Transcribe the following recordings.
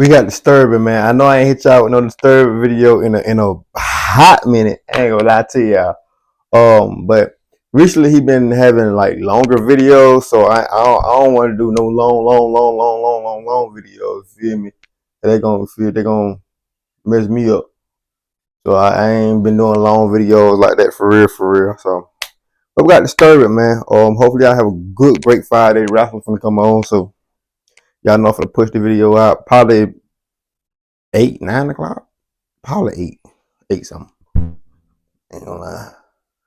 We got Disturban, man. I know I ain't hit y'all with no Disturban video in a hot minute. I ain't gonna lie to y'all. But recently he been having like longer videos, so I don't want to do no long videos. Feel me? They gonna mess me up. So I ain't been doing long videos like that for real. So but we got Disturban, man. Hopefully I have a great Friday. Raffle finna come on, so y'all know if I push the video out. Probably 8, 9 o'clock. Probably eight something. Ain't gonna lie.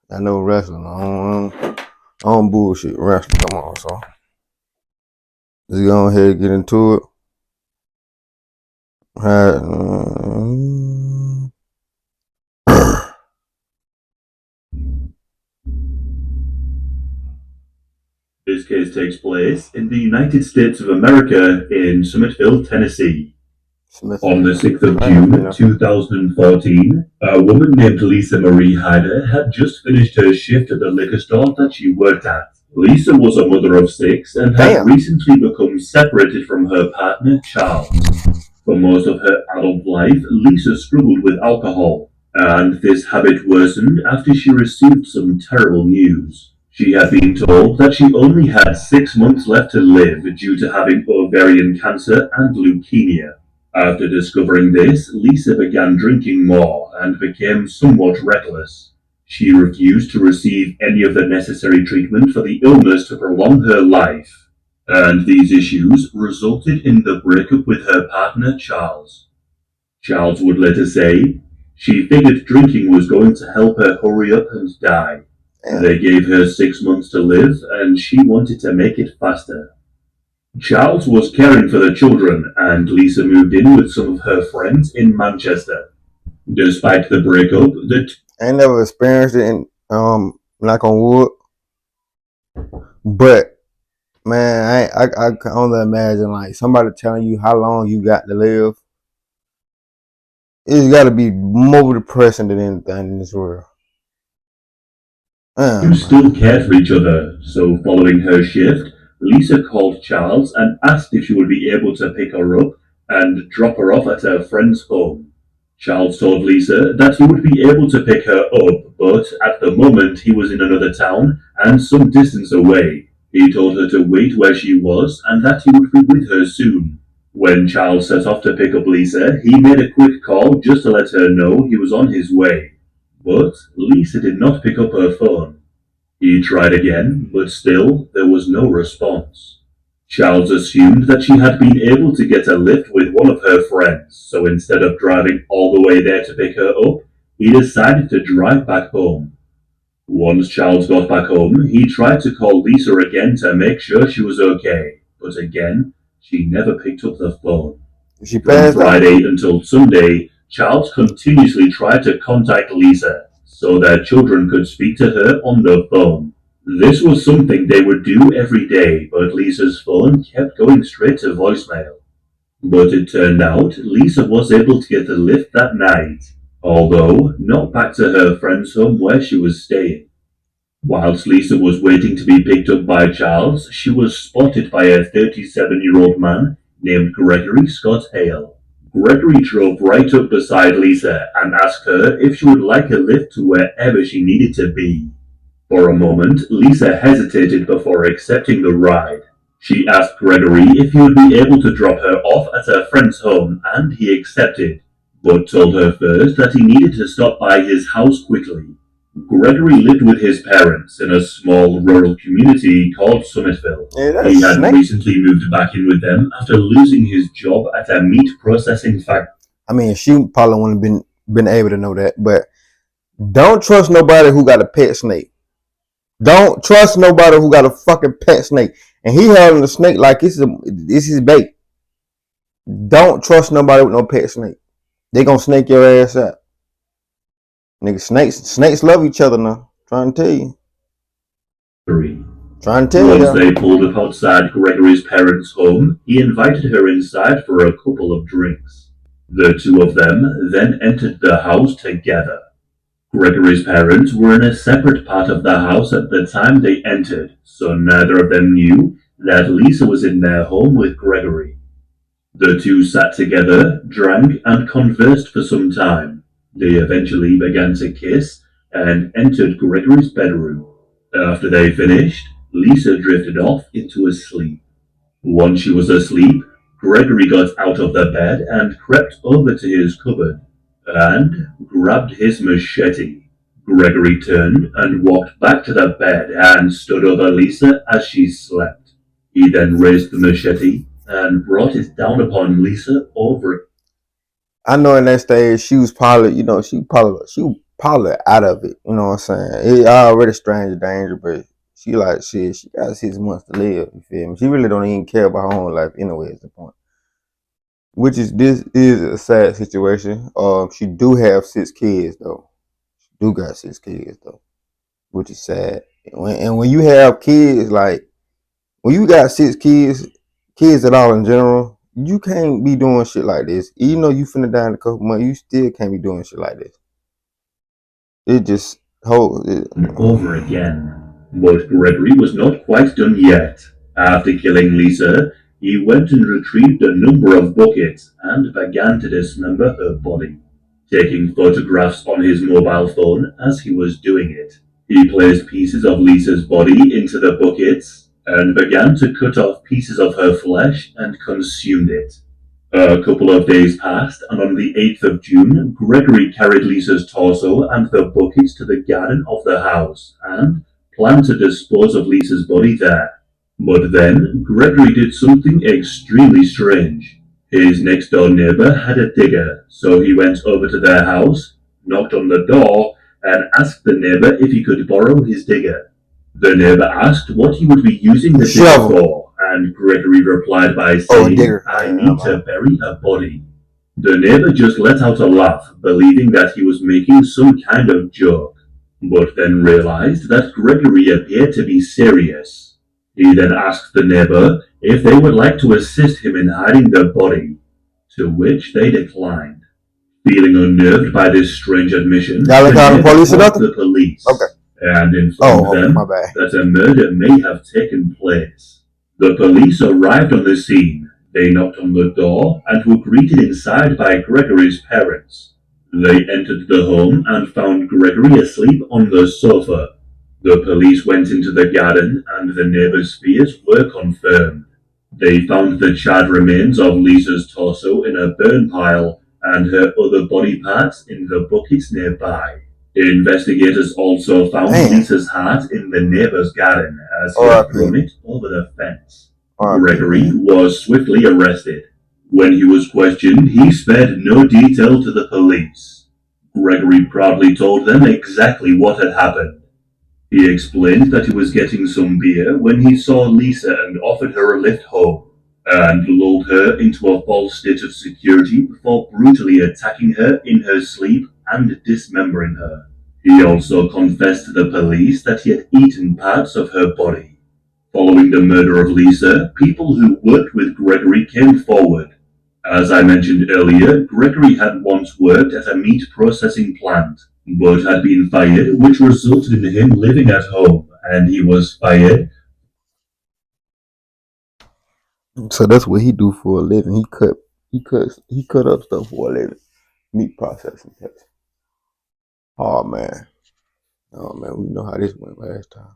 I know wrestling. I don't bullshit wrestling. Come on, so let's go ahead and get into it. This case takes place in the United States of America in Summitville, Tennessee. On the 6th of June 2014, a woman named Lisa Marie Hyder had just finished her shift at the liquor store that she worked at. Lisa was a mother of 6 and had recently become separated from her partner, Charles. For most of her adult life, Lisa struggled with alcohol, and this habit worsened after she received some terrible news. She had been told that she only had 6 months left to live due to having ovarian cancer and leukemia. After discovering this, Lisa began drinking more and became somewhat reckless. She refused to receive any of the necessary treatment for the illness to prolong her life, and these issues resulted in the breakup with her partner, Charles. Charles would later say, she figured drinking was going to help her hurry up and die. They gave her 6 months to live, and she wanted to make it faster. Charles was caring for the children, and Lisa moved in with some of her friends in Manchester. Despite the breakup, I ain't never experienced it in knock on wood. But man, I can only imagine like somebody telling you how long you got to live. It's got to be more depressing than anything in this world. You still cared for each other, so following her shift, Lisa called Charles and asked if she would be able to pick her up and drop her off at her friend's home. Charles told Lisa that he would be able to pick her up, but at the moment he was in another town and some distance away. He told her to wait where she was and that he would be with her soon. When Charles set off to pick up Lisa, he made a quick call just to let her know he was on his way. But Lisa did not pick up her phone. He tried again, but still there was no response. Charles assumed that she had been able to get a lift with one of her friends, so instead of driving all the way there to pick her up, he decided to drive back home. Once Charles got back home, he tried to call Lisa again to make sure she was okay, but again, she never picked up the phone. From Friday until Sunday, Charles continuously tried to contact Lisa so their children could speak to her on the phone. This was something they would do every day, but Lisa's phone kept going straight to voicemail. But it turned out Lisa was able to get the lift that night, although not back to her friend's home where she was staying. Whilst Lisa was waiting to be picked up by Charles, she was spotted by a 37-year-old man named Gregory Scott Hale. Gregory drove right up beside Lisa and asked her if she would like a lift to wherever she needed to be. For a moment, Lisa hesitated before accepting the ride. She asked Gregory if he would be able to drop her off at her friend's home, and he accepted, but told her first that he needed to stop by his house quickly. Gregory lived with his parents in a small rural community called Summitville. He had recently moved back in with them after losing his job at a meat processing factory. I mean, she probably wouldn't have been able to know that, but don't trust nobody who got a pet snake. Don't trust nobody who got a fucking pet snake. And he holding the snake like this is his bait. Don't trust nobody with no pet snake. They gonna snake your ass out. Nigga, snakes love each other now. Trying to tell you. Once they pulled up outside Gregorys Parents' home, he invited her inside for a couple of drinks. The two of them then entered the house together. Gregorys Parents were in a separate part of the house at the time they entered, so neither of them knew that Lisa was in their home with Gregory. The two sat together, drank, and conversed for some time. They eventually began to kiss and entered Gregory's bedroom. After they finished, Lisa drifted off into a sleep. Once she was asleep, Gregory got out of the bed and crept over to his cupboard and grabbed his machete. Gregory turned and walked back to the bed and stood over Lisa as she slept. He then raised the machete and brought it down upon Lisa over. I know in that stage she was probably, she was probably out of it. You know what I'm saying? It already strange danger, but she like shit. She got 6 months to live. You feel me? She really don't even care about her own life anyway. At the point, which is this is a sad situation. She do have 6 kids though. She do got 6 kids though, which is sad. And when you have kids, like when you got 6 kids, kids at all in general, you can't be doing shit like this. Even though you finna die in a couple months, you still can't be doing shit like this. It just hold it. Over again. But Gregory was not quite done yet. After killing Lisa, he went and retrieved a number of buckets and began to dismember her body, taking photographs on his mobile phone as he was doing it. He placed pieces of Lisa's body into the buckets and began to cut off pieces of her flesh and consumed it. A couple of days passed, and on the 8th of June, Gregory carried Lisa's torso and the buckets to the garden of the house and planned to dispose of Lisa's body there. But then, Gregory did something extremely strange. His next door neighbor had a digger, so he went over to their house, knocked on the door, and asked the neighbor if he could borrow his digger. The neighbor asked what he would be using the digger for, and Gregory replied by saying, I need to bury a body. The neighbor just let out a laugh, believing that he was making some kind of joke, but then realized that Gregory appeared to be serious. He then asked the neighbor if they would like to assist him in hiding the body, to which they declined. Feeling unnerved by this strange admission, the neighbor called the police and informed them that a murder may have taken place. The police arrived on the scene. They knocked on the door and were greeted inside by Gregorys parents. They entered the home and found Gregory asleep on the sofa. The police went into the garden and the neighbors' fears were confirmed. They found the charred remains of Lisa's torso in a burn pile and her other body parts in the buckets nearby. Investigators also found Lisa's heart in the neighbor's garden as he had thrown it over the fence. Gregory was swiftly arrested. When he was questioned, he spared no detail to the police. Gregory proudly told them exactly what had happened. He explained that he was getting some beer when he saw Lisa and offered her a lift home, and lulled her into a false state of security before brutally attacking her in her sleep and dismembering her. He also confessed to the police that he had eaten parts of her body. Following the murder of Lisa, people who worked with Gregory came forward. As I mentioned earlier, Gregory had once worked at a meat processing plant, but had been fired, which resulted in him living at home, and he was fired. So that's what he do for a living. He cut up stuff for a living. Meat processing. Oh man, we know how this went last time.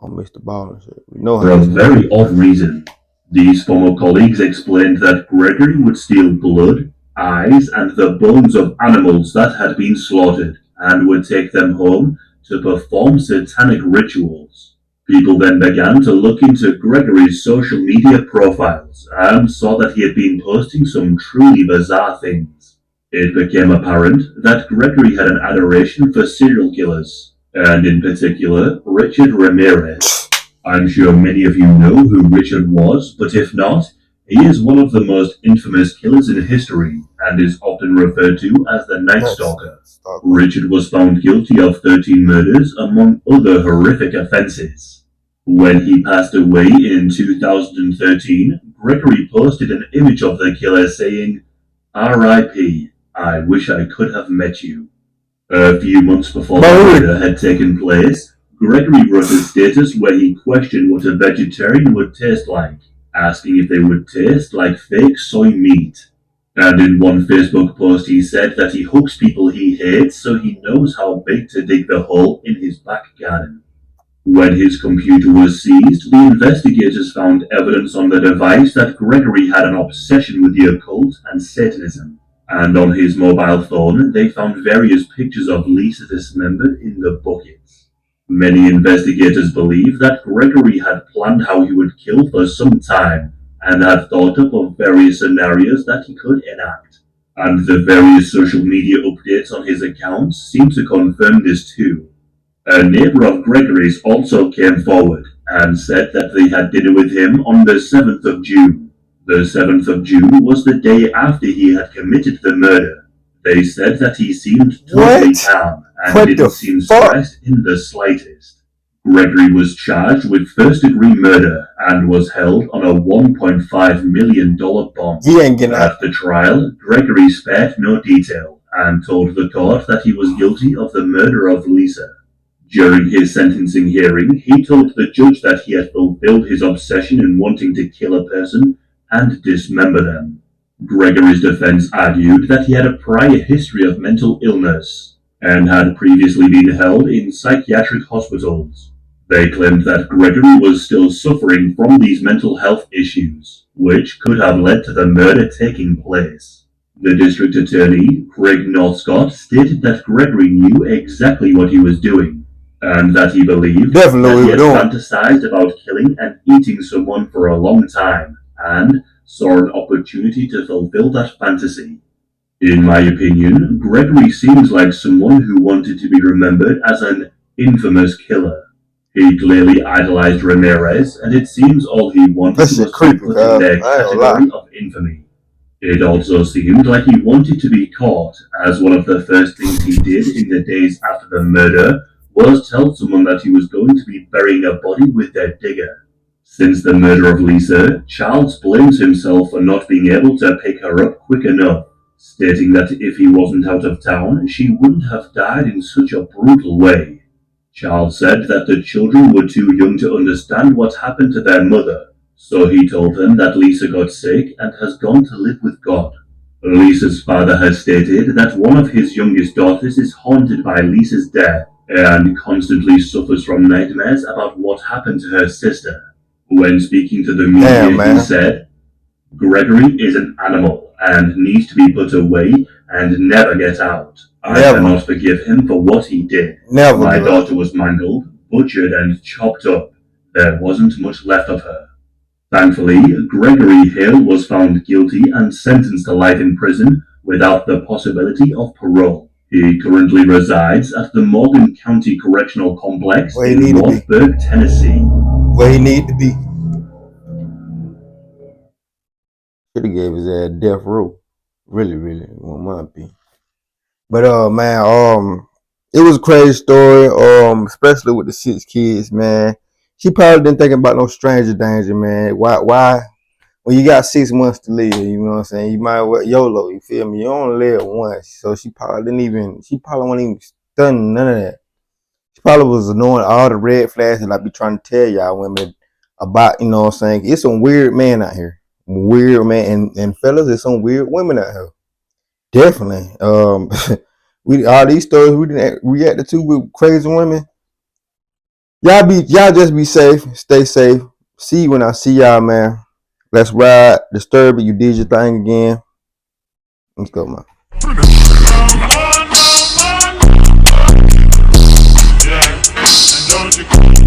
I missed the ball and shit. We know how. For a very odd reason, these former colleagues explained that Gregory would steal blood, eyes, and the bones of animals that had been slaughtered, and would take them home to perform satanic rituals. People then began to look into Gregory's social media profiles and saw that he had been posting some truly bizarre things. It became apparent that Gregory had an adoration for serial killers, and in particular, Richard Ramirez. I'm sure many of you know who Richard was, but if not, he is one of the most infamous killers in history and is often referred to as the Night Stalker. Richard was found guilty of 13 murders, among other horrific offenses. When he passed away in 2013, Gregory posted an image of the killer saying, R.I.P. I wish I could have met you. A few months before the murder had taken place, Gregory wrote a status where he questioned what a vegetarian would taste like. asking if they would taste like fake soy meat. And in one Facebook post, he said that he hooks people he hates so he knows how big to dig the hole in his back garden. When his computer was seized, the investigators found evidence on the device that Gregory had an obsession with the occult and Satanism. And on his mobile phone, they found various pictures of Lisa dismembered in the buckets. Many investigators believe that Gregory had planned how he would kill for some time and had thought up of various scenarios that he could enact. And the various social media updates on his accounts seem to confirm this too. A neighbor of Gregory's also came forward and said that they had dinner with him on the 7th of June. The 7th of June was the day after he had committed the murder. They said that he seemed totally calm and didn't seem stressed in the slightest. Gregory was charged with first-degree murder and was held on a $1.5 million bond. At the trial, Gregory spared no detail and told the court that he was guilty of the murder of Lisa. During his sentencing hearing, he told the judge that he had fulfilled his obsession in wanting to kill a person and dismember them. Gregory's defense argued that he had a prior history of mental illness and had previously been held in psychiatric hospitals. They claimed that Gregory was still suffering from these mental health issues, which could have led to the murder taking place. The district attorney, Craig Northcott, stated that Gregory knew exactly what he was doing, and that he believed that he had fantasized about killing and eating someone for a long time, and saw an opportunity to fulfill that fantasy. In my opinion, Gregory seems like someone who wanted to be remembered as an infamous killer. He clearly idolized Ramirez, and it seems all he wanted was to put in their category of infamy. It also seemed like he wanted to be caught, as one of the first things he did in the days after the murder was tell someone that he was going to be burying a body with their digger. Since the murder of Lisa, Charles blames himself for not being able to pick her up quick enough, stating that if he wasn't out of town, she wouldn't have died in such a brutal way. Charles said that the children were too young to understand what happened to their mother, so he told them that Lisa got sick and has gone to live with God. Lisa's father has stated that one of his youngest daughters is haunted by Lisa's death and constantly suffers from nightmares about what happened to her sister. When speaking to the media, he said, "Gregory is an animal and needs to be put away and never get out. I cannot forgive him for what he did. My daughter was mangled, butchered, and chopped up. There wasn't much left of her." Thankfully, Gregory Hale was found guilty and sentenced to life in prison without the possibility of parole. He currently resides at the Morgan County Correctional Complex in Northburg, Tennessee. Where he need to be. Should have gave his ass death row. Really, in my opinion. But man, it was a crazy story. Especially with the 6 kids, man. She probably didn't think about no stranger danger, man. Why? When you got 6 months to live, you know what I'm saying? You might well YOLO, you feel me? You only live once. So she probably wasn't even studying none of that. She probably was ignoring all the red flags that I be trying to tell y'all women about, you know what I'm saying? It's some weird men out here. Weird man, and fellas, there's some weird women out here. Definitely. We all these stories we didn't react to with crazy women. Y'all just be safe, stay safe. See you when I see y'all, man. Let's ride. Disturban, you did your thing again. Let's go, man. Yeah,